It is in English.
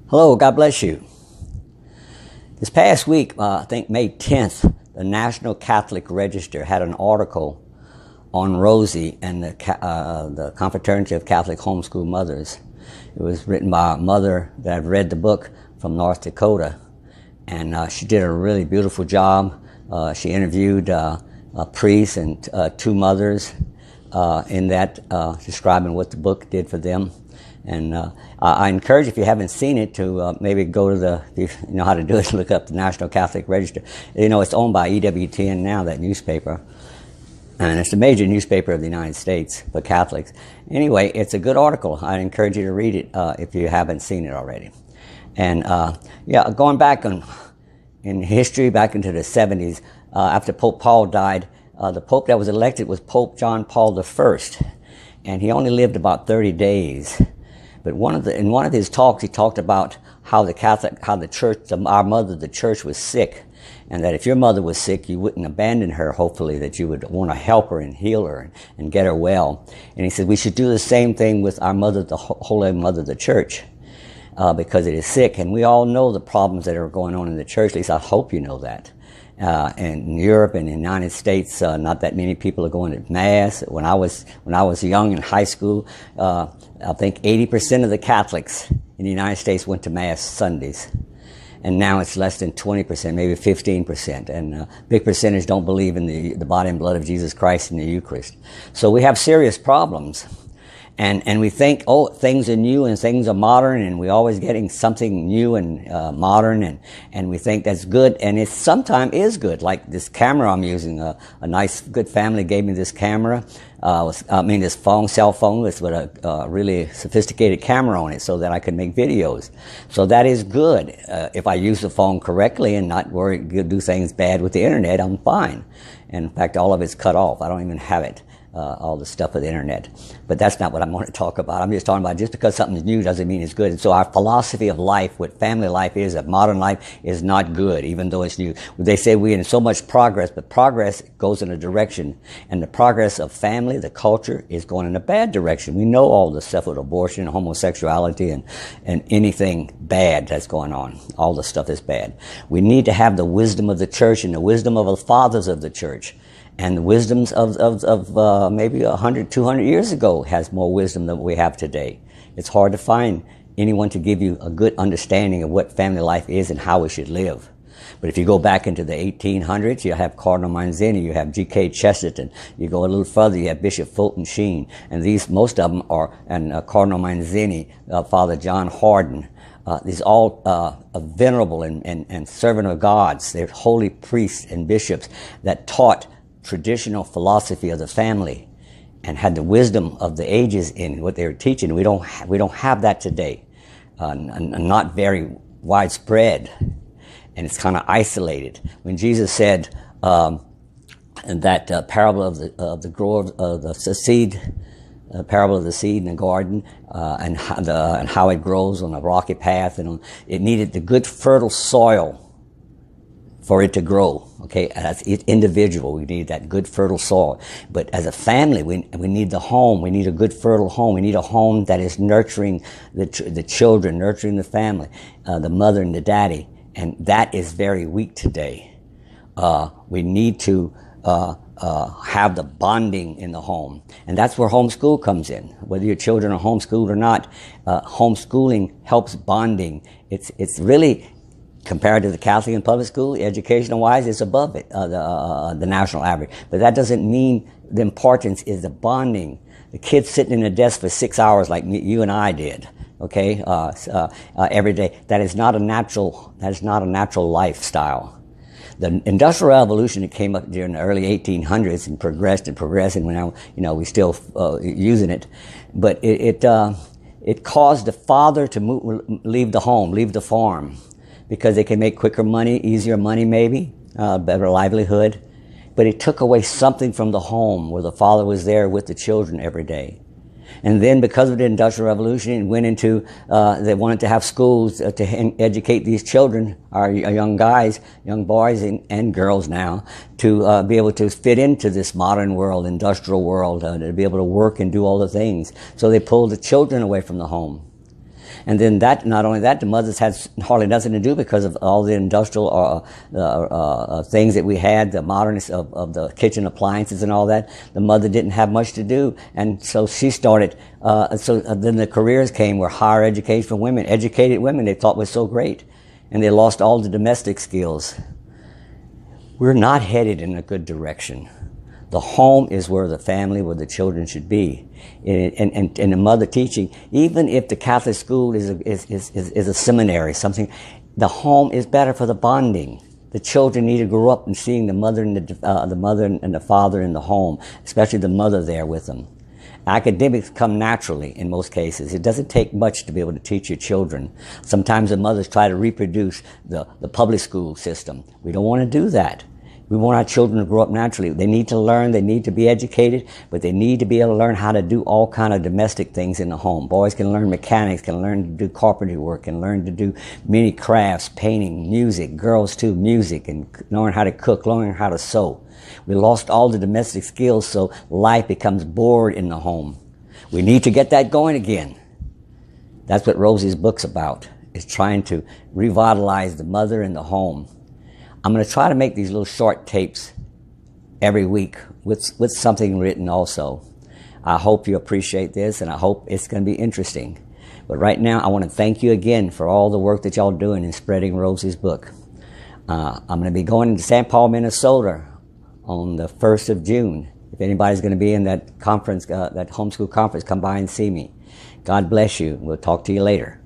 Hello, God bless you. This past week, I think May 10th, the National Catholic Register had an article on Rosie and the Confraternity of Catholic Homeschool Mothers. It was written by a mother that had read the book from North Dakota, and she did a really beautiful job. She interviewed a priest and two mothers in that, describing what the book did for them. And I encourage, if you haven't seen it, to maybe go to if you know how to do it, look up the National Catholic Register. You know, it's owned by EWTN now, that newspaper. And it's a major newspaper of the United States for Catholics. Anyway, it's a good article. I encourage you to read it if you haven't seen it already. And yeah, going back in history, back into the 70s, after Pope Paul died, the Pope that was elected was Pope John Paul I. And he only lived about 30 days. But in one of his talks, he talked about how the church, our mother, the church, was sick, and that if your mother was sick, you wouldn't abandon her. Hopefully, that you would want to help her and heal her and get her well. And he said we should do the same thing with our mother, the Holy Mother, the church, because it is sick. And we all know the problems that are going on in the church. At least I hope you know that. And in Europe and in the United States, not that many people are going to Mass. When I was young in high school, I think 80% of the Catholics in the United States went to Mass Sundays. And now it's less than 20%, maybe 15%. And a big percentage don't believe in the body and blood of Jesus Christ in the Eucharist. So we have serious problems. And we think, oh, things are new and things are modern, and we're always getting something new and modern, and we think that's good, and it sometimes is good. Like this camera I'm using, a nice, good family gave me this camera. This cell phone with a really sophisticated camera on it, so that I could make videos. So that is good. If I use the phone correctly and not do things bad with the internet, I'm fine. And in fact, all of it's cut off. I don't even have it. All the stuff of the internet. But that's not what I'm going to talk about. I'm just talking about just because something's new doesn't mean it's good. And so our philosophy of life, what family life is, of modern life, is not good, even though it's new. They say we're in so much progress, but progress goes in a direction. And the progress of family, the culture, is going in a bad direction. We know all the stuff with abortion, homosexuality, and anything bad that's going on. All the stuff is bad. We need to have the wisdom of the church and the wisdom of the fathers of the church. And the wisdoms of maybe 100, 200 years ago has more wisdom than we have today. It's hard to find anyone to give you a good understanding of what family life is and how we should live. But if you go back into the 1800s, you have Cardinal Manzini, you have G.K. Chesterton. You go a little further, you have Bishop Fulton Sheen. And most of them are, and Cardinal Manzini, Father John Hardin. These all venerable and servant of gods. They're holy priests and bishops that taught traditional philosophy of the family and had the wisdom of the ages in what they were teaching. We don't have that today, not very widespread, and it's kind of isolated. When Jesus said that parable of the grower of the seed, parable of the seed in the garden, and how it grows on a rocky path, and it needed the good fertile soil for it to grow, okay? As individual, we need that good fertile soil. But as a family, we need the home. We need a good fertile home. We need a home that is nurturing the children, nurturing the family, the mother and the daddy. And that is very weak today. We need to have the bonding in the home. And that's where homeschool comes in. Whether your children are homeschooled or not, homeschooling helps bonding. It's really, compared to the Catholic and public school, educational-wise, it's above it, the national average. But that doesn't mean the importance is the bonding. The kids sitting in a desk for 6 hours like you and I did, okay, every day. That is not a natural lifestyle. The Industrial Revolution that came up during the early 1800s and progressed, and now, we're still using it. But it caused the father to leave the home, leave the farm, because they can make quicker money, easier money maybe, better livelihood. But it took away something from the home where the father was there with the children every day. And then because of the Industrial Revolution, it went into, they wanted to have schools to educate these children, our young guys, young boys and girls now, to be able to fit into this modern world, industrial world, to be able to work and do all the things. So they pulled the children away from the home. And then that, not only that, the mothers had hardly nothing to do because of all the industrial things that we had, the modernness of the kitchen appliances and all that. The mother didn't have much to do, and so she started. Then the careers came where higher education for women, educated women, they thought was so great, and they lost all the domestic skills. We're not headed in a good direction. The home is where the family, where the children should be. And the mother teaching, even if the Catholic school is a seminary, something, the home is better for the bonding. The children need to grow up and seeing the mother and the mother and the father in the home, especially the mother there with them. Academics come naturally in most cases. It doesn't take much to be able to teach your children. Sometimes the mothers try to reproduce the public school system. We don't want to do that. We want our children to grow up naturally. They need to learn, they need to be educated, but they need to be able to learn how to do all kind of domestic things in the home. Boys can learn mechanics, can learn to do carpentry work, can learn to do many crafts, painting, music. Girls too, music, and learn how to cook, learn how to sew. We lost all the domestic skills, so life becomes bored in the home. We need to get that going again. That's what Rosie's book's about, is trying to revitalize the mother in the home. I'm going to try to make these little short tapes every week with something written also. I hope you appreciate this, and I hope it's going to be interesting. But right now, I want to thank you again for all the work that y'all doing in spreading Rosie's book. I'm going to be going to St. Paul, Minnesota on the 1st of June. If anybody's going to be in that conference, that homeschool conference, come by and see me. God bless you. We'll talk to you later.